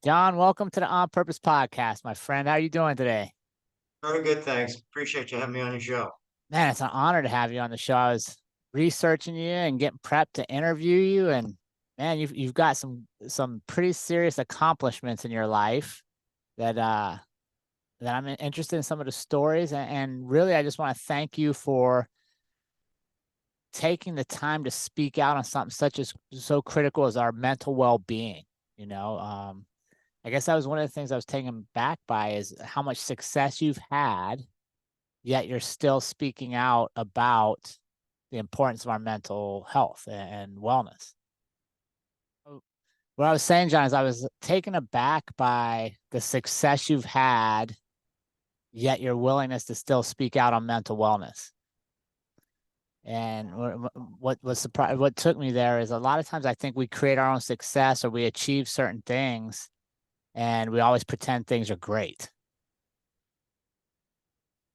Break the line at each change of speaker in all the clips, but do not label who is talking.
John, welcome to the On Purpose podcast, my friend. How are you doing today?
Very good, thanks. Appreciate you having me on your show.
Man, it's an honor to have you on the show. I was researching you and getting prepped to interview you, and man, you've got some pretty serious accomplishments in your life that that I'm interested in some of the stories, and really, I just want to thank you for taking the time to speak out on something such as so critical as our mental well-being. You know, I guess that was one of the things I was taken back by is how much success you've had, yet you're still speaking out about the importance of our mental health and wellness. What I was saying, John, is I was taken aback by the success you've had, yet your willingness to still speak out on mental wellness. And what took me there is a lot of times I think we create our own success or we achieve certain things and we always pretend things are great.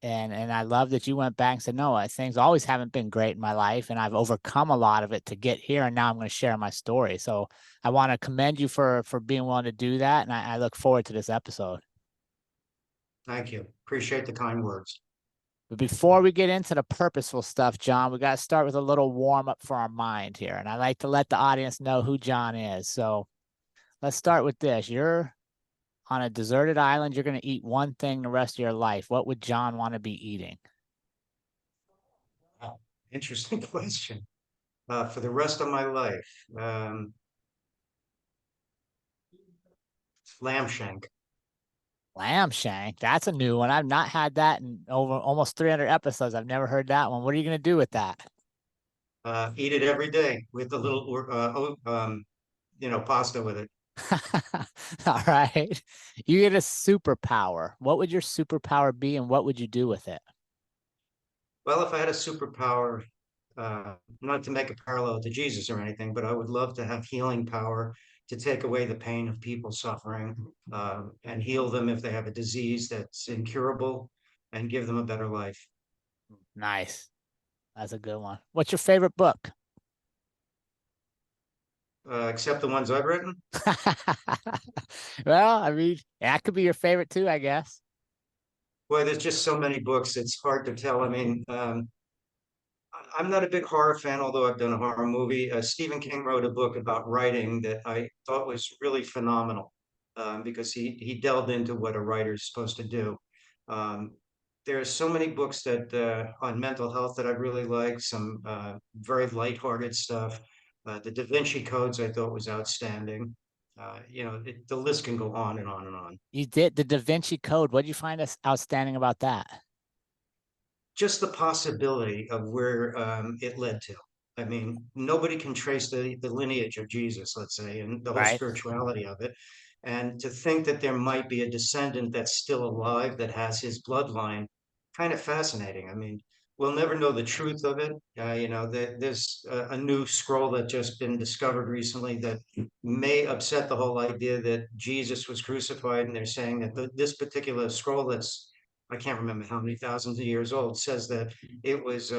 And I love that you went back and said, no, things always haven't been great in my life, and I've overcome a lot of it to get here, and now I'm going to share my story. So I want to commend you for being willing to do that, and I look forward to this episode.
Thank you. Appreciate the kind words.
But before we get into the purposeful stuff, John, we got to start with a little warm up for our mind here, and I like to let the audience know who John is. So let's start with this. You're on a deserted island. You're going to eat one thing the rest of your life. What would John want to be eating?
Wow. Interesting question. For the rest of my life, lamb shank.
Lamb shank. That's a new one. I've not had that in over almost 300 episodes. I've never heard that one. What are you going to do with that?
Eat it every day with a little, pasta with it.
All right. You get a superpower. What would your superpower be and what would you do with it?
Well, if I had a superpower, not to make a parallel to Jesus or anything, but I would love to have healing power to take away the pain of people suffering, and heal them if they have a disease that's incurable and give them a better life.
Nice. That's a good one. What's your favorite book?
Except the ones I've written.
Well, I mean, that could be your favorite too, I guess.
Boy, there's just so many books, it's hard to tell. I mean, I'm not a big horror fan, although I've done a horror movie. Stephen King wrote a book about writing that I thought was really phenomenal, because he delved into what a writer is supposed to do. Um, there are so many books that on mental health that I really like, some very lighthearted stuff. The Da Vinci Codes I thought was outstanding. The list can go on and on and on.
You did the Da Vinci Code. What did you find outstanding about that?
Just the possibility of where it led to. I mean, nobody can trace the lineage of Jesus, let's say, and the whole
Right.
spirituality of it. And to think that there might be a descendant that's still alive that has his bloodline, kind of fascinating. I mean, we'll never know the truth of it. There's a new scroll that just been discovered recently that may upset the whole idea that Jesus was crucified. And they're saying that this particular scroll that's I can't remember how many thousands of years old, says that it was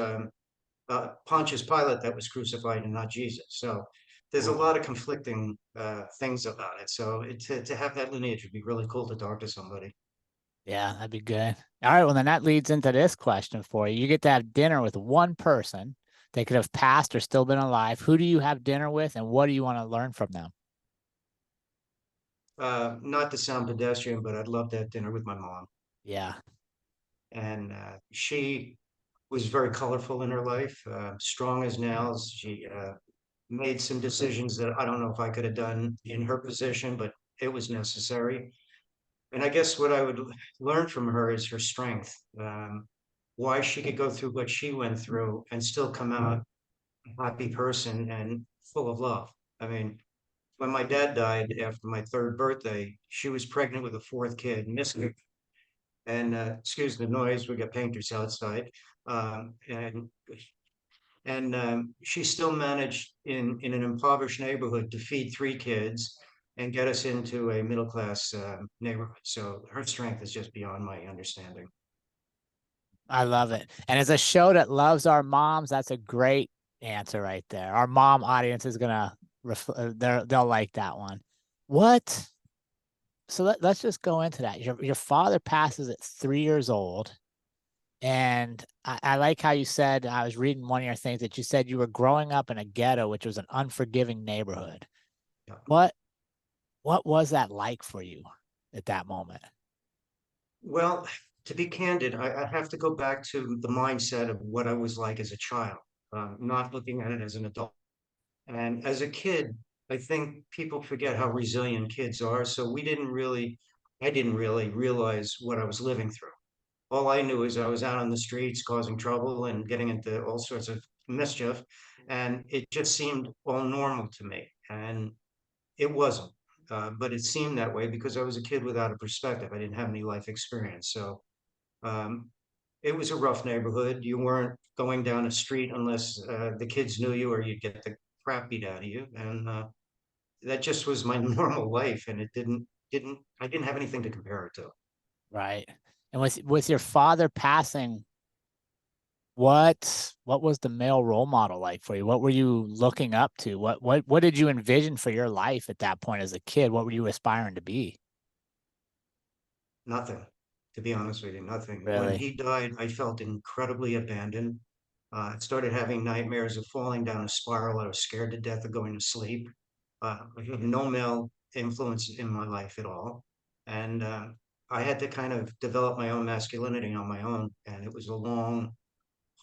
Pontius Pilate that was crucified and not Jesus. So there's a
Ooh.
lot of conflicting things about it. So to have that lineage would be really cool to talk to somebody.
Yeah, that'd be good. All right, well then that leads into this question for you. You get to have dinner with one person. They could have passed or still been alive. Who do you have dinner with and what do you want to learn from them?
Not to sound pedestrian, but I'd love to have dinner with my mom.
Yeah.
And she was very colorful in her life, strong as nails. She made some decisions that I don't know if I could have done in her position, but it was necessary. And I guess what I would learn from her is her strength, why she could go through what she went through and still come out a happy person and full of love. I mean, when my dad died after my third birthday, she was pregnant with a fourth kid, Miska. And excuse the noise, we got painters outside. Um, and she still managed in an impoverished neighborhood to feed three kids and get us into a middle class neighborhood. So her strength is just beyond my understanding.
I love it. And as a show that loves our moms, that's a great answer right there. Our mom audience is gonna they'll like that one. What so let's just go into that. Your father passes at 3 years old. And I like how you said, I was reading one of your things that you said you were growing up in a ghetto, which was an unforgiving neighborhood.
Yeah.
What what was that like for you at that moment?
Well, to be candid, I have to go back to the mindset of what I was like as a child, not looking at it as an adult. And as a kid, I think people forget how resilient kids are. So I didn't really realize what I was living through. All I knew is I was out on the streets causing trouble and getting into all sorts of mischief. And it just seemed all normal to me. And it wasn't. But it seemed that way because I was a kid without a perspective. I didn't have any life experience. So um, it was a rough neighborhood. You weren't going down a street unless the kids knew you or you'd get the crap beat out of you. And that just was my normal life. And I didn't have anything to compare it to.
Right. And with your father passing, what was the male role model like for you? What were you looking up to? What did you envision for your life at that point as a kid? What were you aspiring to be?
Nothing, to be honest with you, nothing. When
Really?
he died, I felt incredibly abandoned. I started having nightmares of falling down a spiral. I was scared to death of going to sleep. I had no male influence in my life at all. And I had to kind of develop my own masculinity on my own. And it was a long,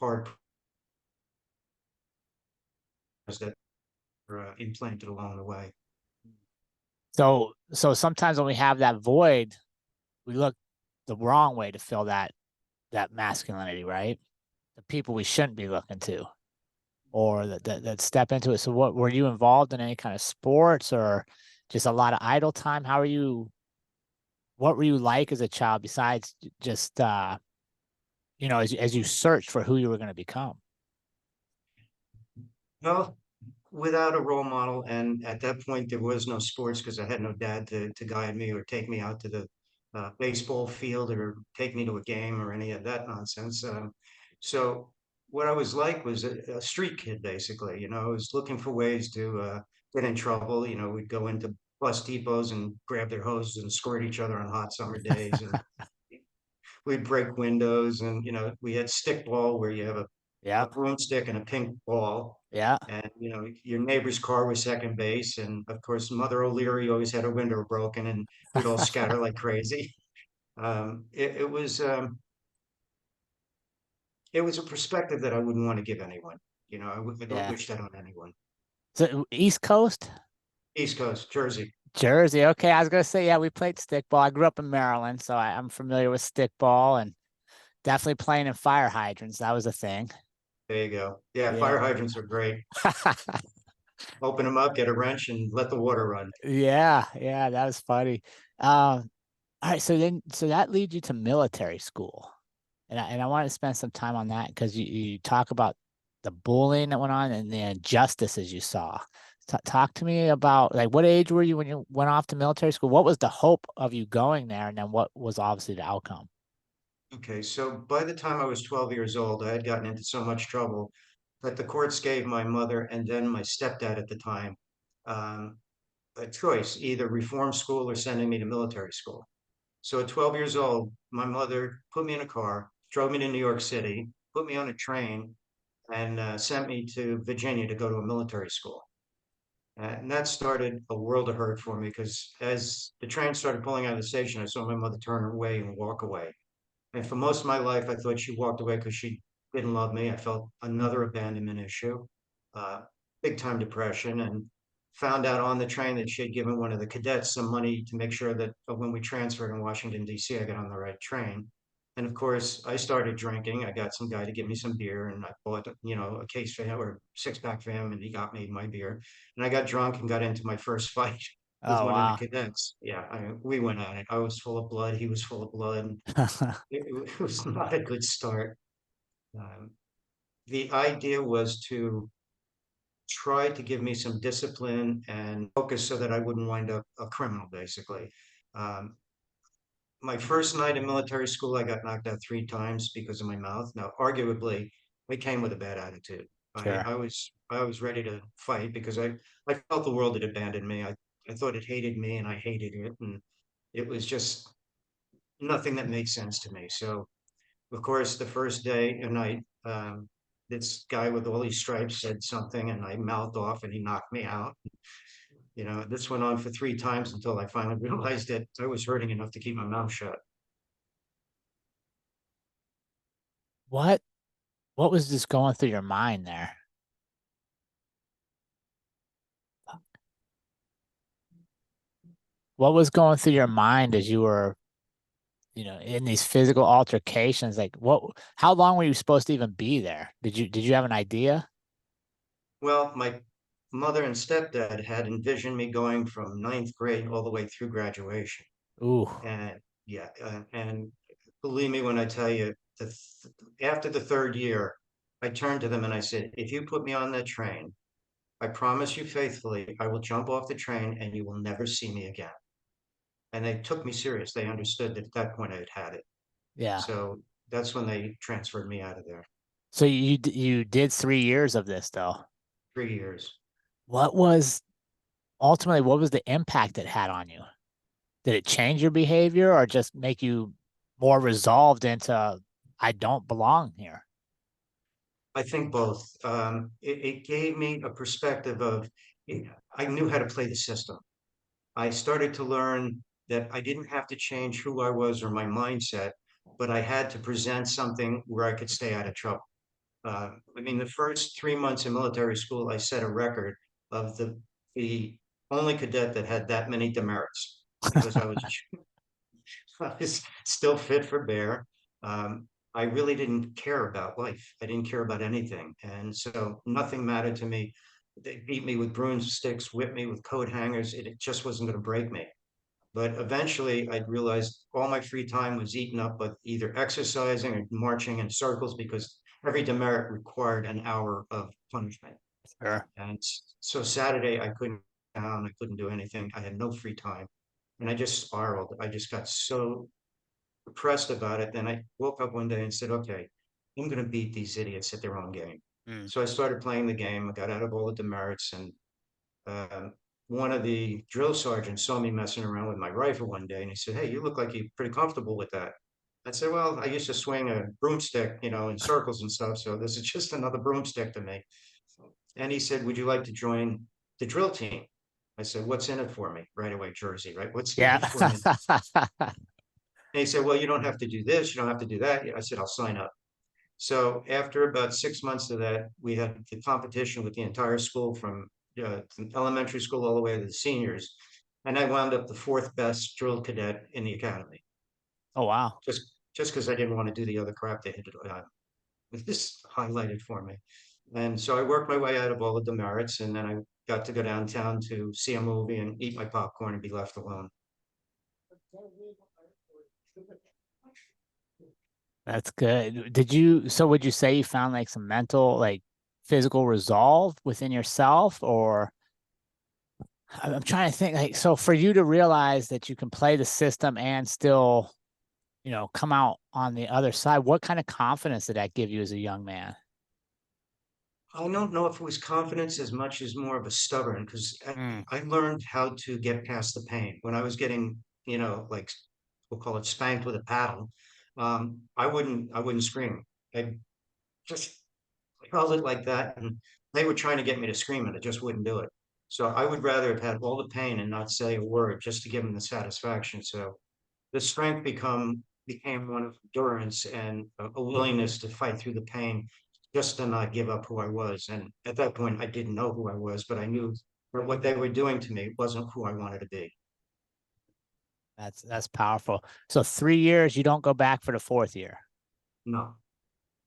hard process that were implanted along the way.
So sometimes when we have that void, we look the wrong way to fill that masculinity, right? The people we shouldn't be looking to, or that step into it. So what were you involved in any kind of sports or just a lot of idle time? How are you what were you like as a child besides just as you searched for who you were going to become?
Well, without a role model, and at that point there was no sports because I had no dad to guide me or take me out to the baseball field or take me to a game or any of that nonsense. So what I was like was a street kid, basically. You know, I was looking for ways to get in trouble. You know, we'd go into bus depots and grab their hoses and squirt each other on hot summer days, and we'd break windows. And you know, we had stickball where you have a
Yeah,
broomstick and a pink ball.
yeah.
And you know, your neighbor's car was second base, and of course, Mother O'Leary always had her window broken, and we'd all scatter like crazy. It was a perspective that I wouldn't want to give anyone. You know, I don't
Yeah.
wish that on anyone.
So East Coast,
East Coast, Jersey.
Jersey. Okay, I was gonna say, yeah, we played stickball. I grew up in Maryland, so I'm familiar with stickball and definitely playing in fire hydrants. That was a thing.
There you go. Yeah,
Yeah.
fire hydrants are great. Open them up, get a wrench, and let the water run.
Yeah, yeah, that was funny. All right, so that leads you to military school. And I want to spend some time on that because you talk about the bullying that went on and the injustices you saw. Talk to me about like what age were you when you went off to military school? What was the hope of you going there, and then what was obviously the outcome?
Okay, so by the time I was 12 years old, I had gotten into so much trouble that the courts gave my mother and then my stepdad at the time um, a choice, either reform school or sending me to military school. So at 12 years old, my mother put me in a car, drove me to New York City, put me on a train, and sent me to Virginia to go to a military school. And that started a world of hurt for me because as the train started pulling out of the station, I saw my mother turn away and walk away. And for most of my life, I thought she walked away because she didn't love me. I felt another abandonment issue, uh, big time depression, and found out on the train that she had given one of the cadets some money to make sure that when we transferred in Washington, D.C., I got on the right train. And of course, I started drinking. I got some guy to give me some beer, and I bought, you know, a case for him or a six-pack for him, and he got me my beer. And I got drunk and got into my first fight with
Oh
one of the
wow.
cadets. Yeah, we went at it. I was full of blood. He was full of blood. It was not a good start. Um, the idea was to try to give me some discipline and focus so that I wouldn't wind up a criminal, basically. Um, my first night in military school, I got knocked out 3 times because of my mouth. Now, arguably, I came with a bad attitude.
Sure.
I was ready to fight because I felt the world had abandoned me. I thought it hated me and I hated it. And It was just nothing that made sense to me. So, of course, the first day and night, this guy with all these stripes said something, and I mouthed off, and he knocked me out. This went on for 3 times until I finally realized that I was hurting enough to keep my mouth shut.
What what was just going through your mind there? What was going through your mind as you were, in these physical altercations? Like how long were you supposed to even be there? Did you have an idea?
Well, my mother and stepdad had envisioned me going from ninth grade all the way through graduation.
Ooh,
And yeah, and believe me when I tell you, after the third year, I turned to them and I said, if you put me on that train, I promise you faithfully, I will jump off the train and you will never see me again. And they took me serious. They understood that at that point I had had it.
yeah.
So that's when they transferred me out of there.
So you did 3 years of this though.
3 years.
What was ultimately what was the impact it had on you? Did it change your behavior or just make you more resolved into I don't belong here?
I think both. It gave me a perspective of, I knew how to play the system. I started to learn that I didn't have to change who I was or my mindset, but I had to present something where I could stay out of trouble. I mean, the first 3 months in military school, I set a record of the only cadet that had that many demerits because I was still fit for bear. I really didn't care about life. I didn't care about anything. And so nothing mattered to me. They beat me with broomsticks, whipped me with coat hangers. It just wasn't going to break me. But eventually I realized all my free time was eaten up with either exercising or marching in circles because every demerit required an hour of punishment.
Sure.
And so Saturday I couldn't down, I couldn't do anything. I had no free time. And I just spiraled. I just got so depressed about it. Then I woke up one day and said, okay, I'm going to beat these idiots at their own game.
Mm.
So I started playing the game. I got out of all the demerits, and um, one of the drill sergeants saw me messing around with my rifle one day, and he said, "Hey, you look like you're pretty comfortable with that." I said, "Well, I used to swing a broomstick, in circles and stuff, so this is just another broomstick to me." And he said, "Would you like to join the drill team?" I said, "What's in it for me?" Right away, Jersey, right? What's in
Yeah.
it for me? And he said, "Well, you don't have to do this, you don't have to do that." I said, "I'll sign up." So after about 6 months of that, we had the competition with the entire school from elementary school all the way to the seniors. And I wound up the fourth best drill cadet in the academy,
Oh wow.
just because I didn't want to do the other crap they had this highlighted for me. And so I worked my way out of all the demerits, and then I got to go downtown to see a movie and eat my popcorn and be left alone.
That's good. So would you say you found like some mental, like physical resolve within yourself, or I'm trying to think like, so for you to realize that you can play the system and still, come out on the other side, what kind of confidence did that give you as a young man?
I don't know if it was confidence as much as more of a stubborn, because
Mm.
I learned how to get past the pain. When I was getting, like we'll call it spanked with a paddle, I wouldn't scream. I just held it like that, and they were trying to get me to scream, and I just wouldn't do it. So I would rather have had all the pain and not say a word just to give them the satisfaction. So the strength became one of endurance and a willingness to fight through the pain, just to not give up who I was. And at that point, I didn't know who I was, but I knew that what they were doing to me wasn't who I wanted to be.
That's powerful. So 3 years, you don't go back for the fourth year.
No,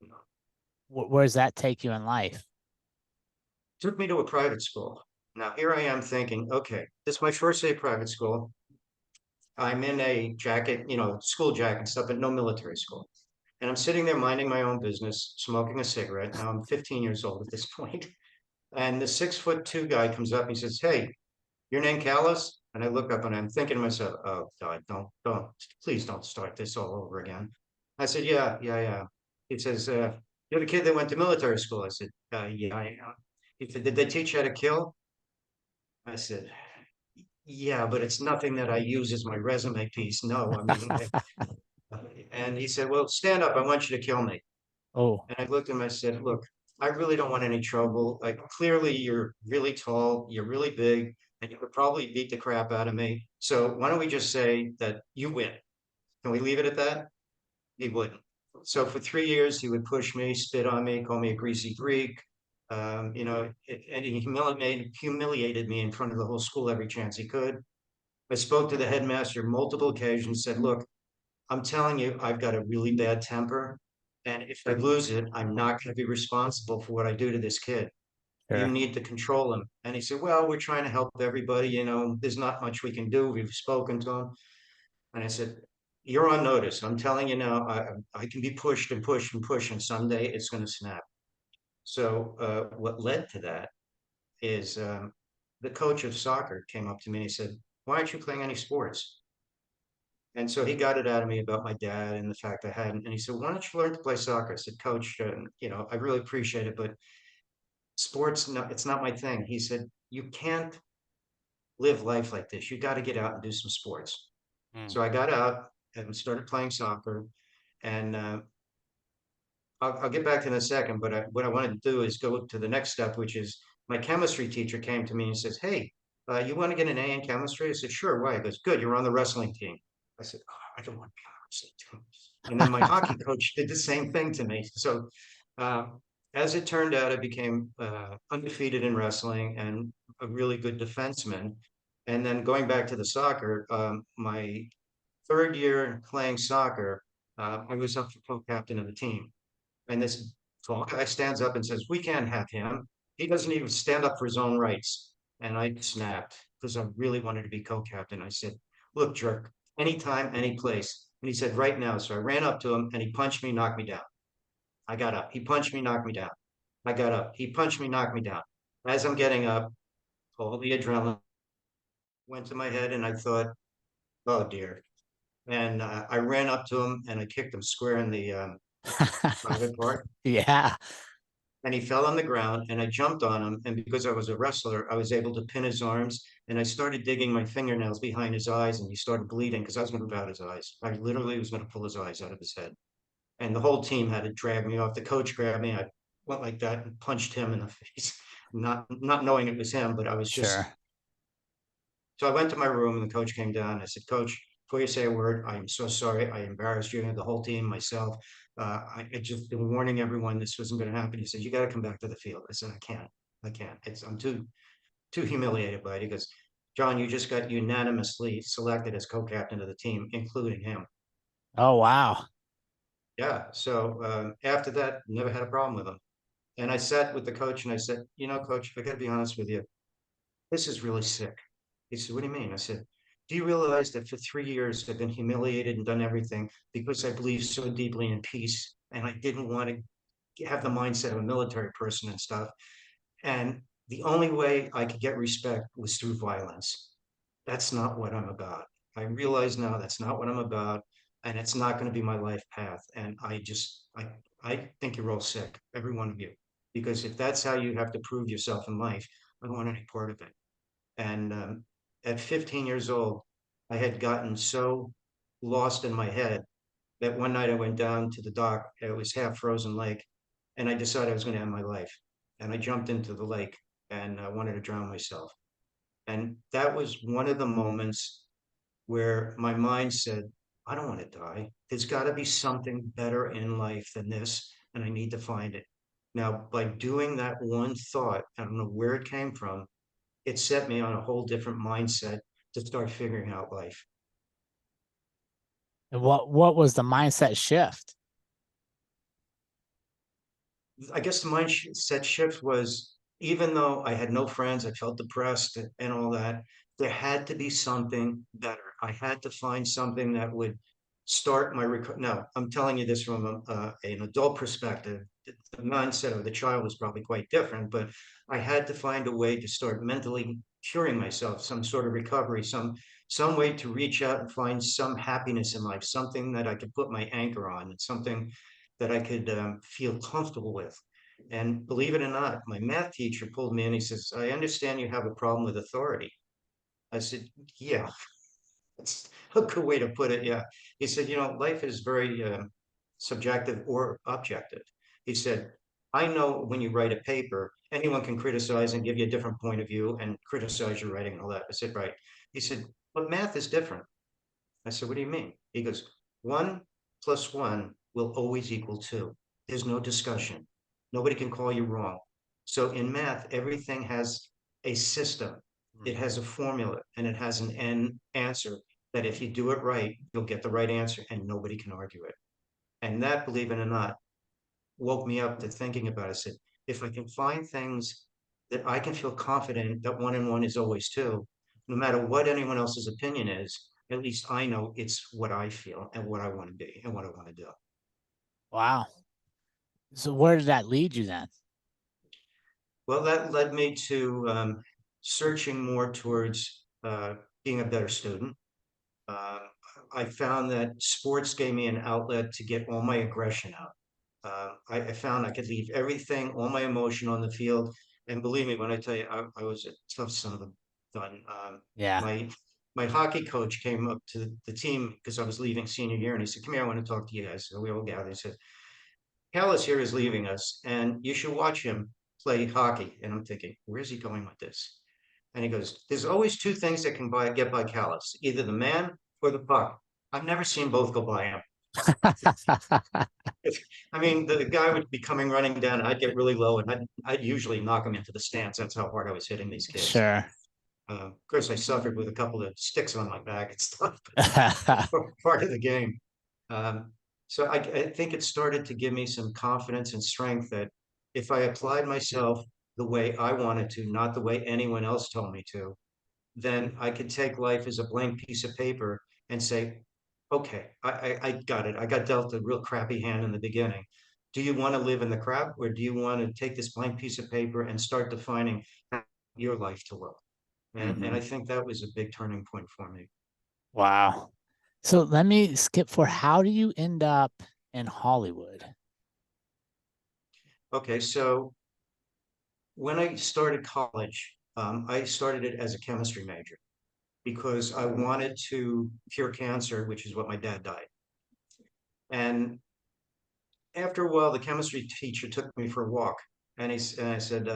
no.
Where does that take you in life?
Took me to a private school. Now here I am thinking, okay, this is my first day of private school. I'm in a jacket, school jacket and stuff, but no military school. And I'm sitting there minding my own business, smoking a cigarette. Now I'm 15 years old at this point. And the 6'2" guy comes up and he says, "Hey, your name Callas?" And I look up and I'm thinking to myself, "Oh God, please don't start this all over again." I said, "Yeah, yeah, yeah." He says, "You're the kid that went to military school." I said, "Yeah, I am." He said, "Did they teach you how to kill?" I said, yeah, but it's nothing that I use as my resume piece. No, I mean, and he said, well, stand up. I want you to kill me.
Oh,
And I looked at him, I said, look, I really don't want any trouble. Like, clearly you're really tall, you're really big, and you could probably beat the crap out of me. So why don't we just say that you win? Can we leave it at that? He wouldn't. So for 3 years, he would push me, spit on me, call me a greasy Greek. And he humiliated me in front of the whole school every chance he could. I spoke to the headmaster multiple occasions, said, look, I'm telling you, I've got a really bad temper. And if I lose it, I'm not going to be responsible for what I do to this kid. You
sure.
need to control him. And he said, well, we're trying to help everybody. There's not much we can do. We've spoken to him. And I said, you're on notice. I'm telling you now, I can be pushed and pushed and pushed, and someday it's going to snap. So what led to that is the coach of soccer came up to me and he said, why aren't you playing any sports? And so he got it out of me about my dad and the fact I hadn't. And he said, why don't you learn to play soccer? I said, coach, I really appreciate it, but sports, no, it's not my thing. He said, you can't live life like this. You got to get out and do some sports.
Mm.
So I got out and started playing soccer. And I'll get back to it in a second, but what I wanted to do is go to the next step, which is my chemistry teacher came to me and says, hey, you want to get an A in chemistry? I said, sure. Why? He goes, good. You're on the wrestling team. I said, oh, I don't want to be on the wrestling team. And then my hockey coach did the same thing to me. So uh, as it turned out, I became undefeated in wrestling and a really good defenseman. And then going back to the soccer, my third year playing soccer, I was up for co-captain of the team. And this tall guy stands up and says, we can't have him. He doesn't even stand up for his own rights. And I snapped because I really wanted to be co-captain. I said, look, jerk, anytime, any place. And he said, right now. So I ran up to him and he punched me, knocked me down. I got up. He punched me, knocked me down. I got up. He punched me, knocked me down. As I'm getting up, all the adrenaline went to my head and I thought, oh dear. And I ran up to him and I kicked him square in the private part.
Yeah,
And he fell on the ground and I jumped on him. And because I was a wrestler, I was able to pin his arms and I started digging my fingernails behind his eyes and he started bleeding because I was going to out his eyes. I literally was going to pull his eyes out of his head. And the whole team had to drag me off. The coach grabbed me. I went like that and punched him in the face, not knowing it was him, but I was
sure.
just. So I went to my room and the coach came down. I said, Coach, before you say a word, I am so sorry. I embarrassed you, the whole team, myself. I just been warning everyone this wasn't going to happen. He said, you got to come back to the field. I said, I can't. I can't. I'm too humiliated by it. He goes, John, you just got unanimously selected as co-captain of the team, including him.
Oh, wow.
Yeah. So after that, never had a problem with him. And I sat with the coach and I said, coach, I got to be honest with you. This is really sick. He said, what do you mean? I said, do you realize that for 3 years I've been humiliated and done everything because I believe so deeply in peace and I didn't want to have the mindset of a military person and stuff. And the only way I could get respect was through violence. That's not what I'm about. I realize now that's not what I'm about, and it's not going to be my life path. And I think you're all sick, every one of you, because if that's how you have to prove yourself in life, I don't want any part of it. And at 15 years old, I had gotten so lost in my head that one night I went down to the dock. It was half frozen lake, and I decided I was going to end my life. And I jumped into the lake and I wanted to drown myself. And that was one of the moments where my mind said, I don't want to die. There's got to be something better in life than this, and I need to find it. Now, by doing that one thought, I don't know where it came from, it set me on a whole different mindset to start figuring out life.
And what was the mindset shift?
I guess the mindset shift was even though I had no friends, I felt depressed and all that, there had to be something better. I had to find something that would start my now I'm telling you this from an adult perspective. The mindset of the child was probably quite different, but I had to find a way to start mentally curing myself, some sort of recovery, some way to reach out and find some happiness in life, something that I could put my anchor on, and something that I could feel comfortable with. And believe it or not, my math teacher pulled me in. He says, I understand you have a problem with authority. I said, yeah, that's a good way to put it. Yeah. He said, life is very subjective or objective. He said, I know when you write a paper, anyone can criticize and give you a different point of view and criticize your writing and all that. I said, right. He said, but math is different. I said, what do you mean? He goes, 1 plus 1 will always equal 2. There's no discussion. Nobody can call you wrong. So in math, everything has a system. It has a formula and it has an end answer that if you do it right, you'll get the right answer and nobody can argue it. And that, believe it or not, woke me up to thinking about it. I said, if I can find things that I can feel confident that 1 and 1 is always 2, no matter what anyone else's opinion is, at least I know it's what I feel and what I want to be and what I want to do.
Wow. So where did that lead you then?
Well, that led me to searching more towards being a better student. Um, I found that sports gave me an outlet to get all my aggression out. I found I could leave everything, all my emotion on the field. And believe me, when I tell you, I was a tough son of a gun.
Yeah.
My my hockey coach came up to the team because I was leaving senior year, and he said, "Come here, I want to talk to you guys." So we all gathered. He said, "Callas here is leaving us, and you should watch him play hockey." And I'm thinking, where's he going with this? And he goes, "There's always two things that can get by Callas, either the man or the puck. I've never seen both go by him." I mean, the guy would be coming running down, and I'd get really low, and I'd usually knock him into the stands. That's how hard I was hitting these kids.
Sure.
Of course, I suffered with a couple of sticks on my back and stuff, but part of the game. Um, so I think it started to give me some confidence and strength that if I applied myself the way I wanted to, not the way anyone else told me to, then I could take life as a blank piece of paper and say, okay, I got it. I got dealt a real crappy hand in the beginning. Do you want to live in the crap, or do you want to take this blank piece of paper and start defining your life to look? And I
Mhm.
think that was a big turning point for me.
Wow. So let me skip for how do you end up in Hollywood?
Okay, so when I started college, I started it as a chemistry major because I wanted to cure cancer, which is what my dad died. And after a while, the chemistry teacher took me for a walk, and and I said,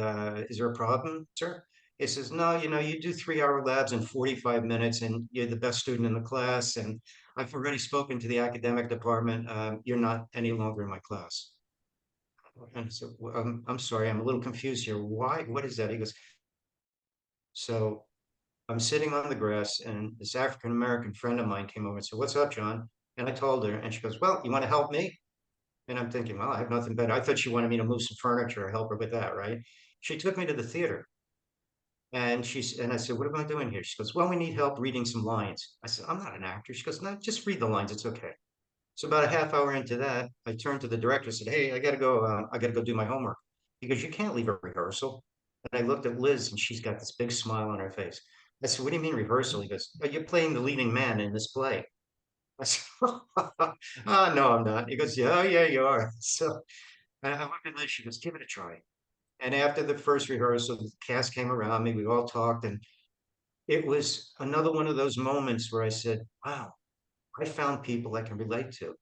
"Is there a problem, sir?" He says, "No, you do 3-hour labs in 45 minutes, and you're the best student in the class. And I've already spoken to the academic department. You're not any longer in my class." And I said, well, "I'm sorry, I'm a little confused here. Why? What is that?" He goes, "So I'm sitting on the grass, and this African American friend of mine came over and said, 'What's up, John?' And I told her, and she goes, 'Well, you want to help me?' And I'm thinking, well, I have nothing better. I thought she wanted me to move some furniture or help her with that, right? She took me to the theater, and I said, "What am I doing here?" She goes, "Well, we need help reading some lines." I said, "I'm not an actor." She goes, "No, just read the lines. It's okay." So about a half hour into that, I turned to the director and said, "Hey, I gotta go. I gotta go do my homework." He goes, "You can't leave a rehearsal." And I looked at Liz, and she's got this big smile on her face. I said, "What do you mean rehearsal?" He goes, "Oh, you're playing the leading man in this play." I said, "Oh, no, I'm not." He goes, "Yeah, oh, yeah, you are." So and I looked at Liz, she goes, "Give it a try." And after the first rehearsal, the cast came around me, we all talked, and it was another one of those moments where I said, wow, I found people I can relate to.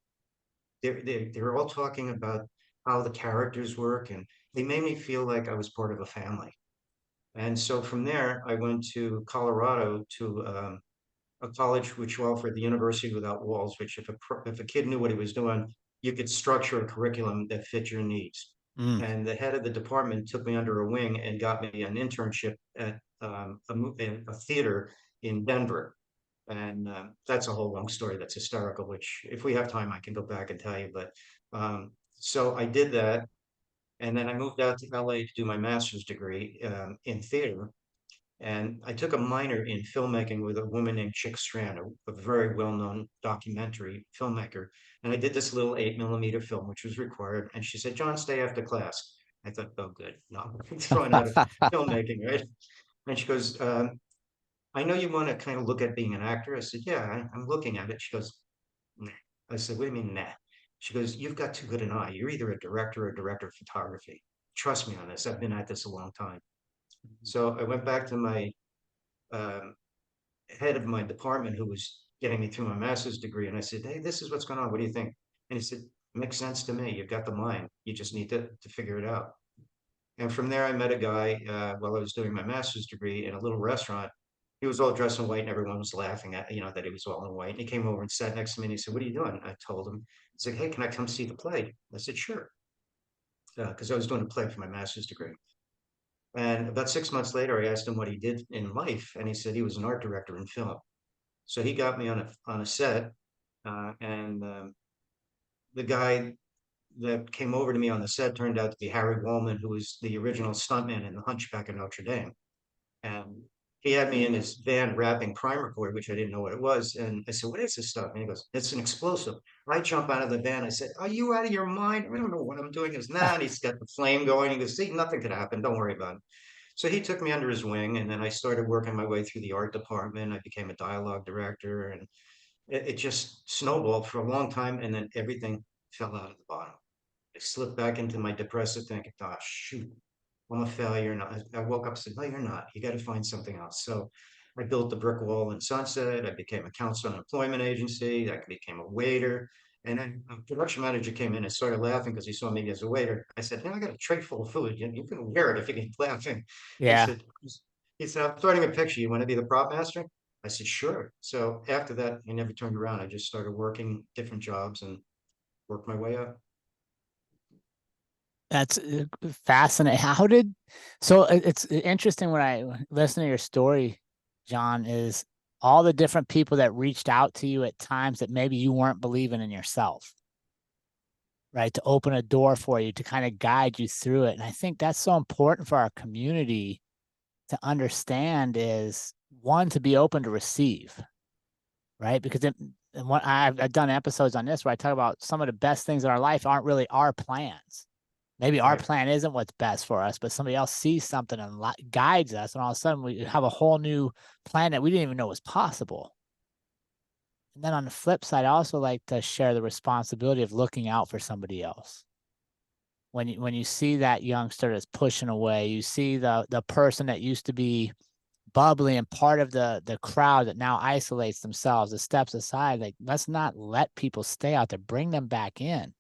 They're all talking about how the characters work, and they made me feel like I was part of a family. And so from there, I went to Colorado to a college which offered the University Without Walls, which if a kid knew what he was doing, you could structure a curriculum that fit your needs.
Mm.
And the head of the department took me under a wing and got me an internship at a theater in Denver. And that's a whole long story that's hysterical, which if we have time, I can go back and tell you. But so I did that. And then I moved out to LA to do my master's degree in theater. And I took a minor in filmmaking with a woman named Chick Strand, a very well-known documentary filmmaker. And I did this little 8 millimeter film, which was required. And she said, "John, stay after class." I thought, oh, good. No, I'm thrown out of filmmaking, right? And she goes, "I know you want to kind of look at being an actor." I said, "Yeah, I'm looking at it." She goes, "Nah." I said, "What do you mean, nah?" She goes, "You've got too good an eye. You're either a director or a director of photography. Trust me on this. I've been at this a long time." So I went back to my um, head of my department who was getting me through my master's degree. And I said, hey, this is what's going on. What do you think? And he said, makes sense to me. You've got the mind. You just need to figure it out. And from there, I met a guy while I was doing my master's degree in a little restaurant. He was all dressed in white, and everyone was laughing at, that he was all in white. And he came over and sat next to me, and he said, "What are you doing?" I told him. He's like, "Hey, can I come see the play?" I said, "Sure," because I was doing a play for my master's degree. And about 6 months later, I asked him what he did in life, and he said he was an art director in film. So he got me on a set, and the guy that came over to me on the set turned out to be Harry Wallman, who was the original stuntman in The Hunchback of Notre Dame. And he had me in his van wrapping primer cord, which I didn't know what it was. And I said, "What is this stuff?" And he goes, "It's an explosive." I jump out of the van. I said, "Are you out of your mind? I don't know what I'm doing." He goes, "Nah." And he's got the flame going. He goes, "See, nothing could happen. Don't worry about it." So he took me under his wing, and then I started working my way through the art department. I became a dialogue director, and it just snowballed for a long time. And then everything fell out of the bottom. I slipped back into my depressive thinking, "Oh, shoot, I'm a failure." And I woke up and said, "No, you're not. You got to find something else." So I built the brick wall in Sunset. I became a counselor in an employment agency. I became a waiter. And then a production manager came in and started laughing because he saw me as a waiter. I said, "I got a tray full of food. You can wear it if you keep laughing." He
Yeah.
said, he said, "I'm starting a picture. You want to be the prop master?" I said, "Sure." So after that, I never turned around. I just started working different jobs and worked my way up.
That's fascinating. How did so it's interesting when I listen to your story, John, is all the different people that reached out to you at times that maybe you weren't believing in yourself, right? To open a door for you, to kind of guide you through it. And I think that's so important for our community to understand is one, to be open to receive, right? Because and what I've done episodes on this where I talk about some of the best things in our life aren't really our plans. Maybe our
Right.
plan isn't what's best for us, but somebody else sees something and guides us, and all of a sudden we have a whole new plan that we didn't even know was possible. And then on the flip side, I also like to share the responsibility of looking out for somebody else. When you see that youngster that's pushing away, you see the person that used to be bubbly and part of the crowd that now isolates themselves, that steps aside. Like, let's not let people stay out there. Bring them back in.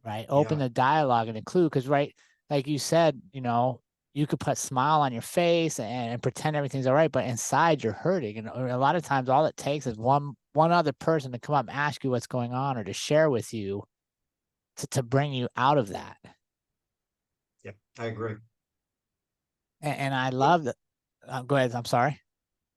Right? Open
Yeah.
the dialogue and include, because right, like you said, you could put a smile on your face and pretend everything's all right, but inside you're hurting. And a lot of times all it takes is one other person to come up and ask you what's going on or to share with you to bring you out of that.
Yeah. I agree.
And I
But
love that. Go ahead. I'm sorry.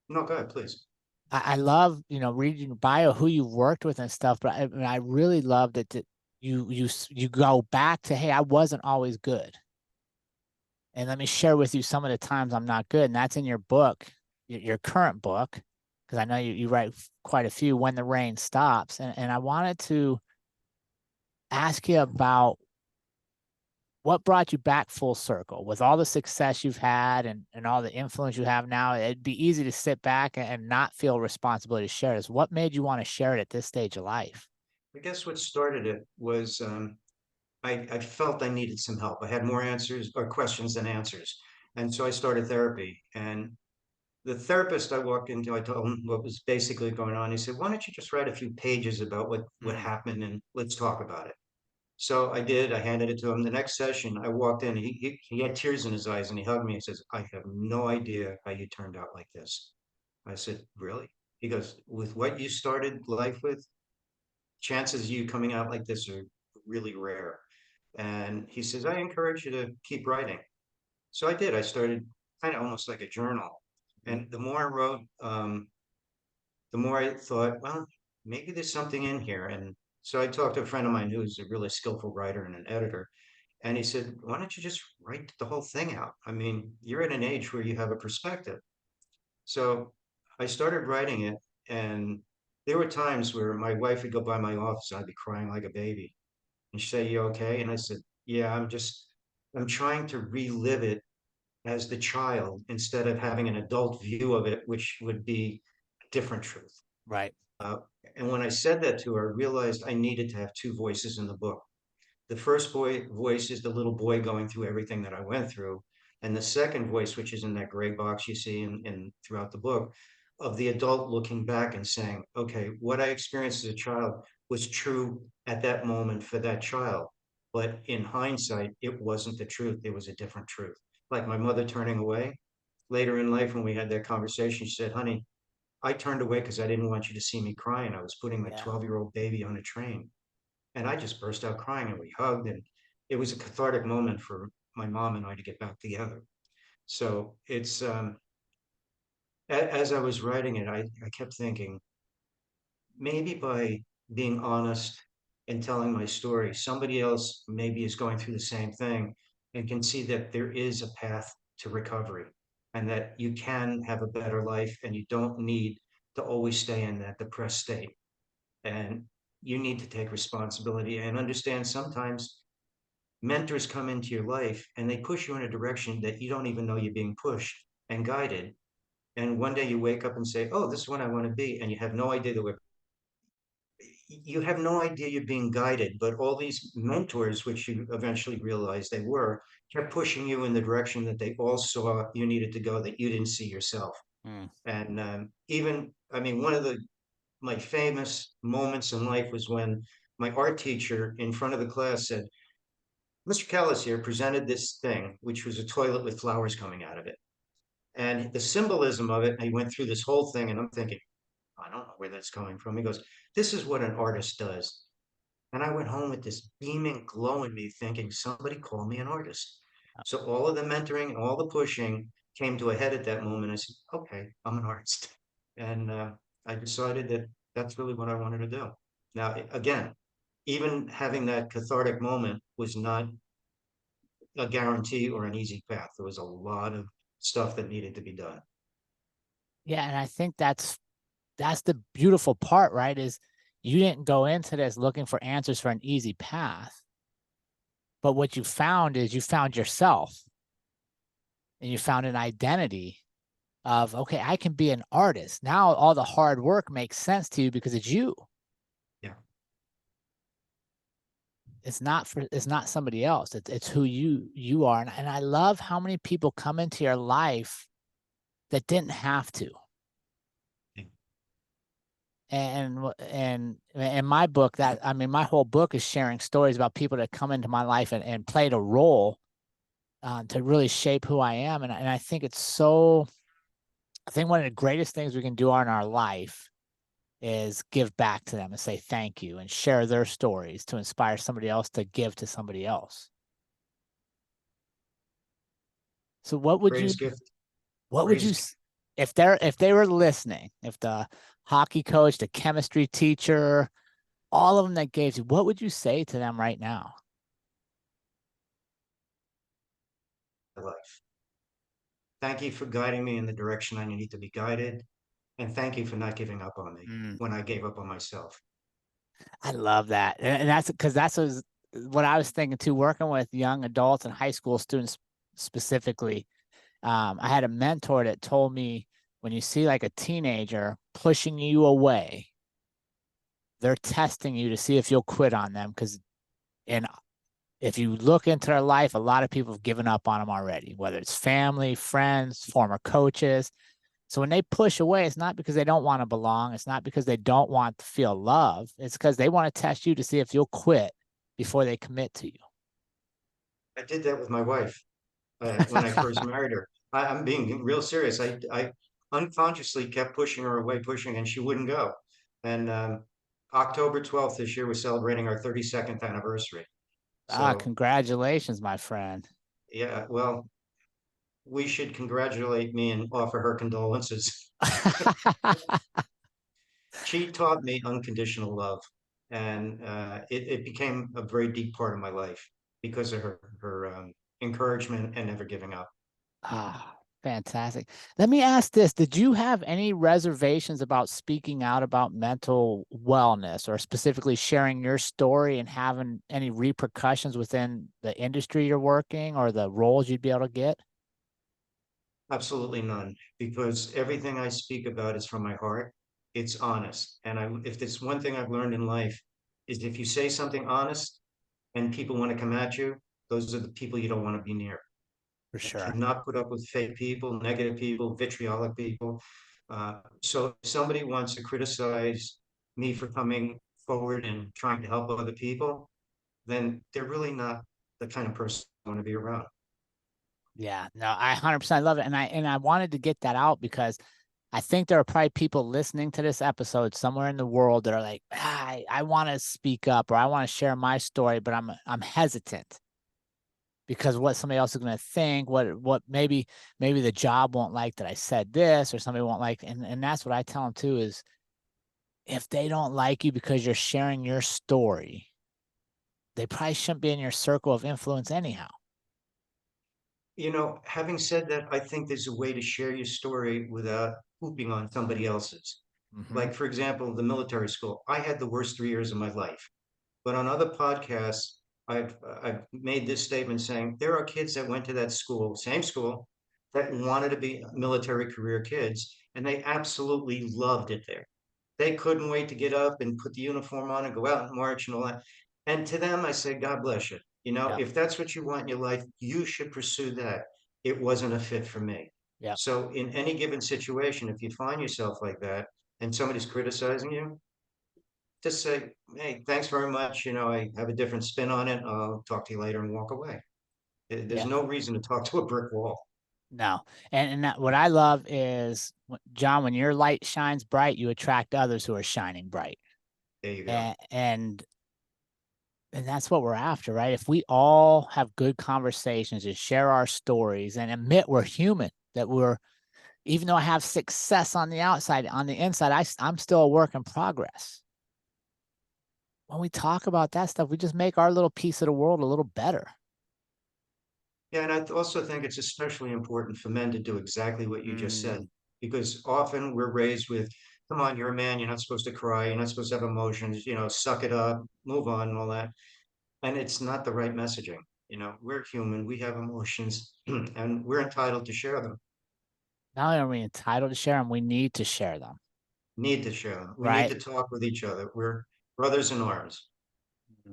no, go ahead, please.
I love, reading your bio, who you've worked with and stuff, but I really love that you go back to, hey, I wasn't always good. And let me share with you some of the times I'm not good. And that's in your book, your current book, because I know you write quite a few, When the Rain Stops. And I wanted to ask you about what brought you back full circle with all the success you've had and all the influence you have now. It'd be easy to sit back and not feel responsibility to share this. What made you want to share it at this stage of life?
I guess what started it was I felt I needed some help. I had more answers or questions than answers. And so I started therapy. And the therapist I walked into, I told him what was basically going on. He said, "Why don't you just write a few pages about what
Mm,
happened and let's talk about it." So I did. I handed it to him. The next session, I walked in. He had tears in his eyes and he hugged me. He says, "I have no idea how you turned out like this." I said, "Really?" He goes, "With what you started life with, chances of you coming out like this are really rare." And he says, "I encourage you to keep writing." So I did. I started kind of almost like a journal. And the more I wrote, the more I thought, well, maybe there's something in here. And so I talked to a friend of mine who's a really skillful writer and an editor. And he said, "Why don't you just write the whole thing out? I mean, you're at an age where you have a perspective." So I started writing it. And there were times where my wife would go by my office and I'd be crying like a baby. And she'd say, "You okay?" And I said, "Yeah, I'm trying to relive it as the child instead of having an adult view of it, which would be a different truth."
right.
Uh, and when I said that to her, I realized I needed to have two voices in the book. The first voice is the little boy going through everything that I went through. And the second voice, which is in that gray box you see in throughout the book, of the adult looking back and saying, okay, what I experienced as a child was true at that moment for that child. But in hindsight, it wasn't the truth. It was a different truth. Like my mother turning away later in life when we had that conversation, she said, honey, I turned away because I didn't want you to see me crying. I was putting my
Yeah.
12-year-old baby on a train. And I just burst out crying and we hugged. And it was a cathartic moment for my mom and I to get back together. So it's, as I was writing it, I kept thinking, maybe by being honest and telling my story, somebody else maybe is going through the same thing and can see that there is a path to recovery and that you can have a better life and you don't need to always stay in that depressed state. And you need to take responsibility and understand sometimes mentors come into your life and they push you in a direction that you don't even know you're being pushed and guided. And one day you wake up and say, oh, this is what I want to be. And you have no idea that you have no idea you're being guided, but all these mentors, which you eventually realized they were, kept pushing you in the direction that they all saw you needed to go that you didn't see yourself.
Mm.
And even, I mean, one of my famous moments in life was when my art teacher in front of the class said, Mr. Callas here presented this thing, which was a toilet with flowers coming out of it. And the symbolism of it, and he went through this whole thing, and I'm thinking, I don't know where that's coming from. He goes, this is what an artist does. And I went home with this beaming glow in me, thinking, somebody call me an artist. So all of the mentoring and all the pushing came to a head at that moment. I said, okay, I'm an artist. And I decided that that's really what I wanted to do. Now, again, even having that cathartic moment was not a guarantee or an easy path. There was a lot of stuff that needed to be done.
Yeah, and I think that's the beautiful part, right? Is you didn't go into this looking for answers for an easy path, but what you found is you found yourself and you found an identity of, okay, I can be an artist. Now all the hard work makes sense to you because it's you.
Yeah,
It's not somebody else. It's who you are. And I love how many people come into your life that didn't have to.
yeah.
And in my book, that I mean, my whole book is sharing stories about people that come into my life and played a role to really shape who I am. And I think it's so, I think one of the greatest things we can do in our life is give back to them and say thank you and share their stories to inspire somebody else to give to somebody else. So
Greatest gift,
what would you,
greatest gift.
if they were listening, if the hockey coach, the chemistry teacher, all of them that gave you, what would you say to them right now?
Of life. Thank you for guiding me in the direction I need to be guided. And thank you for not giving up on me
Mm,
when I gave up on myself.
I love that. And that's because what I was thinking too, working with young adults and high school students specifically. I had a mentor that told me when you see like a teenager pushing you away, they're testing you to see if you'll quit on them. And if you look into their life, a lot of people have given up on them already, whether it's family, friends, former coaches. So when they push away, it's not because they don't want to belong. It's not because they don't want to feel love. It's because they want to test you to see if you'll quit before they commit to you.
I did that with my wife when I first married her. I'm being real serious. I unconsciously kept pushing her away, pushing, and she wouldn't go. And October 12th this year, we're celebrating our 32nd anniversary. So,
Congratulations, my friend.
yeah, well, we should congratulate me and offer her condolences. She taught me unconditional love, and it became a very deep part of my life because of her encouragement and never giving up.
Ah, fantastic. Let me ask this. Did you have any reservations about speaking out about mental wellness or specifically sharing your story and having any repercussions within the industry you're working or the roles you'd be able to get?
Absolutely none, because everything I speak about is from my heart. It's honest, and if there's one thing I've learned in life is if you say something honest and people want to come at you, those are the people you don't want to be near.
For
I
sure.
cannot put up with fake people, negative people, vitriolic people. So if somebody wants to criticize me for coming forward and trying to help other people, then they're really not the kind of person I want to be around.
Yeah, no, I 100% love it. And I wanted to get that out because I think there are probably people listening to this episode somewhere in the world that are like, I want to speak up or I want to share my story, but I'm hesitant because what somebody else is going to think, what maybe the job won't like that I said this, or somebody won't like, and that's what I tell them too is if they don't like you because you're sharing your story, they probably shouldn't be in your circle of influence anyhow.
Having said that, I think there's a way to share your story without pooping on somebody else's.
Hmm.
Like, for example, the military school. I had the worst 3 years of my life. But on other podcasts, I've made this statement saying there are kids that went to that school, same school, that wanted to be military career kids, and they absolutely loved it there. They couldn't wait to get up and put the uniform on and go out and march and all that. And to them, I say, God bless you.
Yeah,
If that's what you want in your life, you should pursue that. It wasn't a fit for me.
yeah,
So, in any given situation, if you find yourself like that and somebody's criticizing you, just say, hey, thanks very much. I have a different spin on it. I'll talk to you later and walk away. There's
yeah.
no reason to talk to a brick wall.
No. And what I love is, John, when your light shines bright, you attract others who are shining bright.
There you go.
And that's what we're after, right? If we all have good conversations and share our stories and admit we're human, that we're, even though I have success on the outside, on the inside, I'm still a work in progress. When we talk about that stuff, we just make our little piece of the world a little better.
Yeah, and I also think it's especially important for men to do exactly what you just said,
Mm,
because often we're raised with, come on, you're a man, you're not supposed to cry, you're not supposed to have emotions, suck it up, move on, and all that. And it's not the right messaging. We're human, we have emotions, and we're entitled to share them,
not only are we entitled to share them, we need to share them,
need to share them. We need
right?
to talk with each other. We're brothers in arms.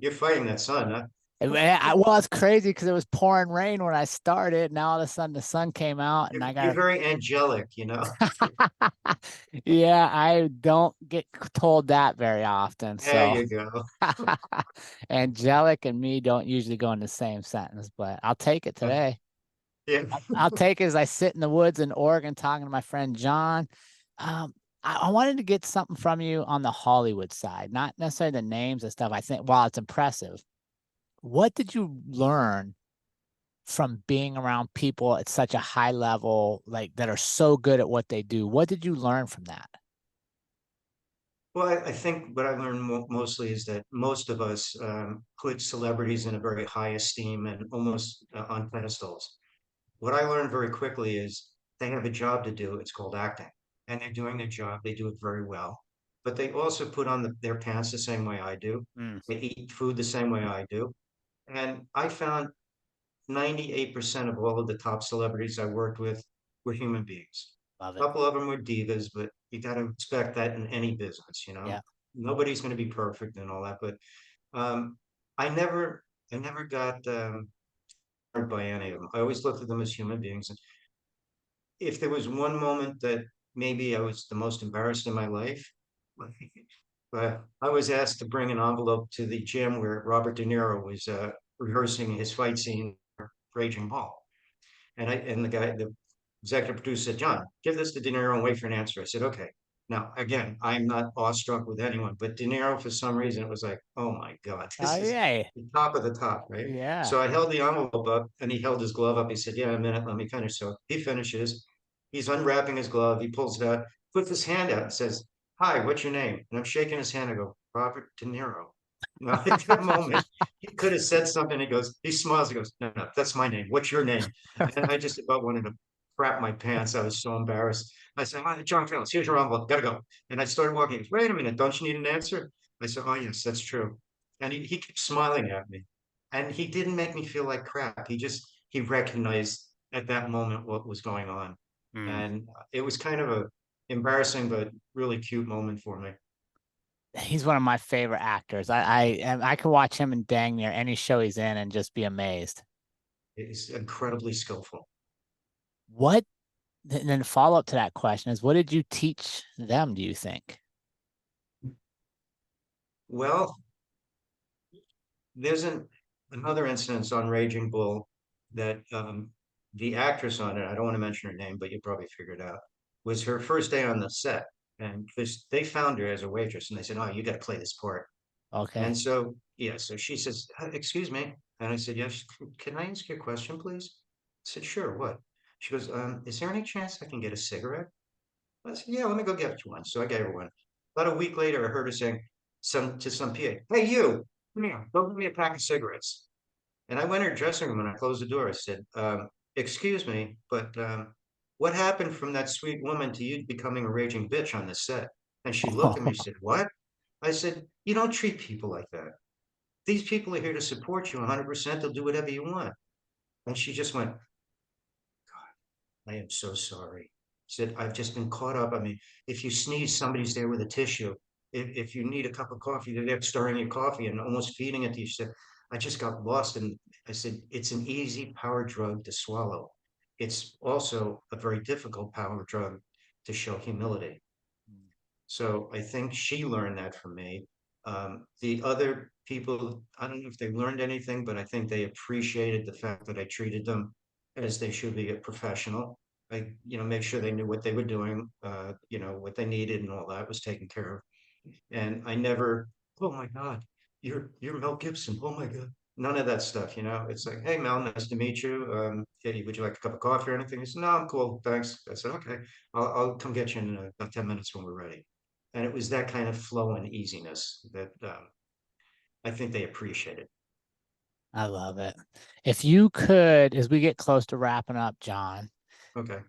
You're fighting that sun, huh?
Well, it's crazy because it was pouring rain when I started. Now all of a sudden the sun came out, and
You're,
I
you're
got
very angelic.
yeah, I don't get told that very often.
There
So
you go.
angelic and me don't usually go in the same sentence, but I'll take it today.
Yeah.
I'll take it as I sit in the woods in Oregon talking to my friend John. Um, I wanted to get something from you on the Hollywood side, not necessarily the names and stuff. I think while it's impressive, what did you learn from being around people at such a high level, like that are so good at what they do? What did you learn from that?
Well, I think what I learned mostly is that most of us put celebrities in a very high esteem and almost on pedestals. What I learned very quickly is they have a job to do. It's called acting, and they're doing their job. They do it very well, but they also put on their pants the same way I do.
Mm,
They eat food the same way I do. And I found 98% of all of the top celebrities I worked with were human beings.
love
A
it.
couple of them were divas, but you got to expect that in any business.
Yeah.
Nobody's going to be perfect and all that, but um, I never, I never got hurt by any of them. I always looked at them as human beings. And if there was one moment that maybe I was the most embarrassed in my life, I was asked to bring an envelope to the gym where Robert De Niro was rehearsing his fight scene for Raging Bull. And the executive producer said, John, give this to De Niro and wait for an answer. I said, okay. Now, again, I'm not awestruck with anyone, but De Niro, for some reason, it was like, oh my God,
Oh
this is
yeah.
the top of the top, right?
Yeah.
So I held the envelope up and he held his glove up. He said, yeah, a minute, let me finish. So he finishes. He's unwrapping his glove. He pulls it out, puts his hand out and says, hi, what's your name? And I'm shaking his hand. I go, Robert De Niro. Now, at that moment, he could have said something. He smiles. He goes, no, no, that's my name. What's your name? And I just about wanted to crap my pants. I was so embarrassed. I said, hi, John Callas, here's your envelope. Gotta go. And I started walking. He goes, wait a minute. Don't you need an answer? I said, oh, yes, that's true. And he kept smiling at me. And he didn't make me feel like crap. He recognized at that moment what was going on.
Mm.
And it was kind of a embarrassing, but really cute moment for me.
He's one of my favorite actors. I could watch him in dang near any show he's in and just be amazed.
He's incredibly skillful.
What, and then follow up to that question is, what did you teach them, do you think?
Well, there's another instance on Raging Bull that the actress on it, I don't want to mention her name, but you probably figured it out, was her first day on the set. And because they found her as a waitress and they said, "Oh, you got to play this part."
Okay.
And so, yeah, so she says, "Excuse me." And I said, "Yes, can I ask you a question, please?" I said, "Sure, what?" She goes, "Is there any chance I can get a cigarette?" I said, "Yeah, let me go get you one." So I gave her one. About a week later, I heard her saying to some PA, "Hey, you, come here, go get me a pack of cigarettes." And I went in her dressing room and I closed the door. I said, "Excuse me, but what happened from that sweet woman to you becoming a raging bitch on the set?" And she looked at me and said, "What?" I said, "You don't treat people like that. These people are here to support you 100%. They'll do whatever you want." And she just went, "I am so sorry." She said, "I've just been caught up. I mean, if you sneeze, somebody's there with a tissue. If you need a cup of coffee, they're there stirring your coffee and almost feeding it to you." She said, "I just got lost." And I said, "It's an easy power drug to swallow. It's also a very difficult power drug to show humility." So I think she learned that from me. The other people, I don't know if they learned anything, but I think they appreciated the fact that I treated them as they should be a professional. I, make sure they knew what they were doing, what they needed and all that was taken care of. And I never, "Oh my God, you're Mel Gibson. Oh my God." None of that stuff. It's like, "Hey Mel, nice to meet you. Hey, would you like a cup of coffee or anything?" He said, "No, I'm cool, thanks." I said, "Okay, I'll come get you in about 10 minutes when we're ready." And it was that kind of flow and easiness that I think they appreciated.
I love it. If you could, as we get close to wrapping up, John,
Okay.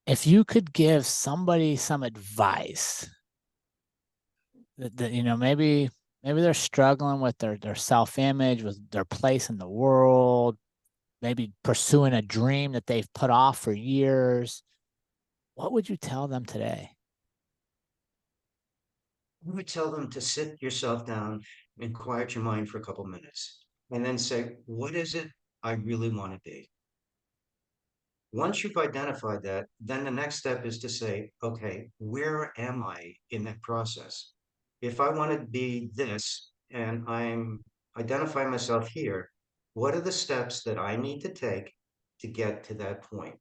if you could give somebody some advice that maybe they're struggling with their self-image, with their place in the world, maybe pursuing a dream that they've put off for years, what would you tell them today?
I would tell them to sit yourself down and quiet your mind for a couple minutes and then say, what is it I really want to be? Once you've identified that, then the next step is to say, okay, where am I in that process? If I want to be this and I'm identifying myself here, what are the steps that I need to take to get to that point?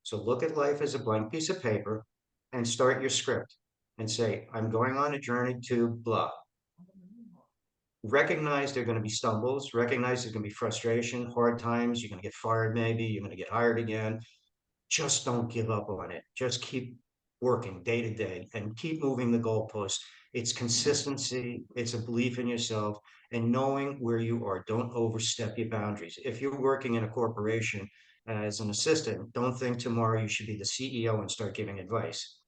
So look at life as a blank piece of paper and start your script and say, I'm going on a journey to blah. Recognize there are going to be stumbles, recognize there's going to be frustration, hard times, you're going to get fired maybe, you're going to get hired again. Just don't give up on it. Just keep working day to day and keep moving the goalpost. It's consistency, it's a belief in yourself and knowing where you are. Don't overstep your boundaries. If you're working in a corporation as an assistant, don't think tomorrow you should be the CEO and start giving advice.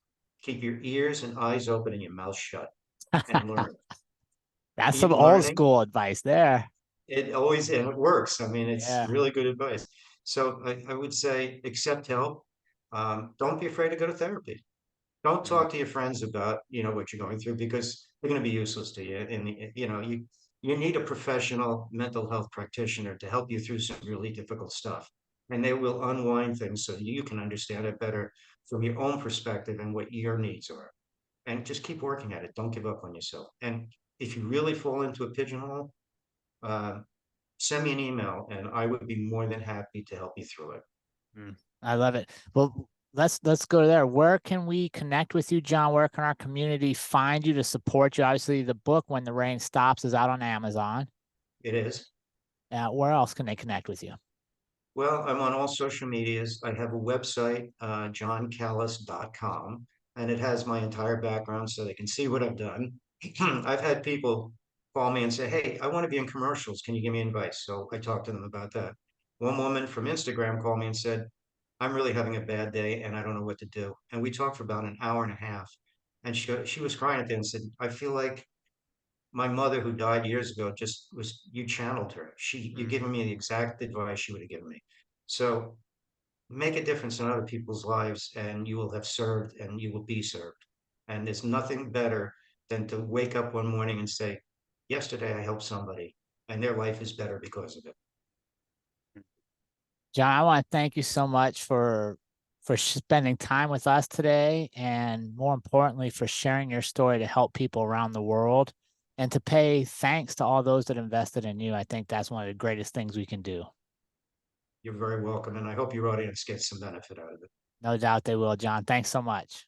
Keep your ears and eyes open and your mouth shut and learn.
That's
Keep
some old
learning.
school advice there.
It always, and it works. I mean, it's
Yeah.
really good advice. So I would say accept help. Don't be afraid to go to therapy. Don't
Mm.
talk to your friends about, what you're going through because they're going to be useless to you. And, you need a professional mental health practitioner to help you through some really difficult stuff. And they will unwind things so you can understand it better from your own perspective and what your needs are. And just keep working at it. Don't give up on yourself. And if you really fall into a pigeonhole, uh, send me an email and I would be more than happy to help you through it.
Mm. I love it. Well, let's go there. Where can we connect with you, John? Where can our community find you to support you? Obviously, the book When the Rain Stops is out on Amazon.
It is.
Where else can they connect with you?
Well, I'm on all social medias. I have a website, johncallas.com, and it has my entire background so they can see what I've done. I've had people call me and say, "Hey, I want to be in commercials. Can you give me advice?" So I talked to them about that. One woman from Instagram called me and said, "I'm really having a bad day and I don't know what to do." And we talked for about an hour and a half. And she was crying at the end and said, "I feel like my mother who died years ago just was you channeled her. You're
Mm.
giving me the exact advice she would have given me." So make a difference in other people's lives and you will have served and you will be served. And there's nothing better than to wake up one morning and say, yesterday I helped somebody and their life is better because of it.
John, I want to thank you so much for spending time with us today, and more importantly, for sharing your story to help people around the world, and to pay thanks to all those that invested in you. I think that's one of the greatest things we can do.
You're very welcome, and I hope your audience gets some benefit out of it.
No doubt they will, John. Thanks so much.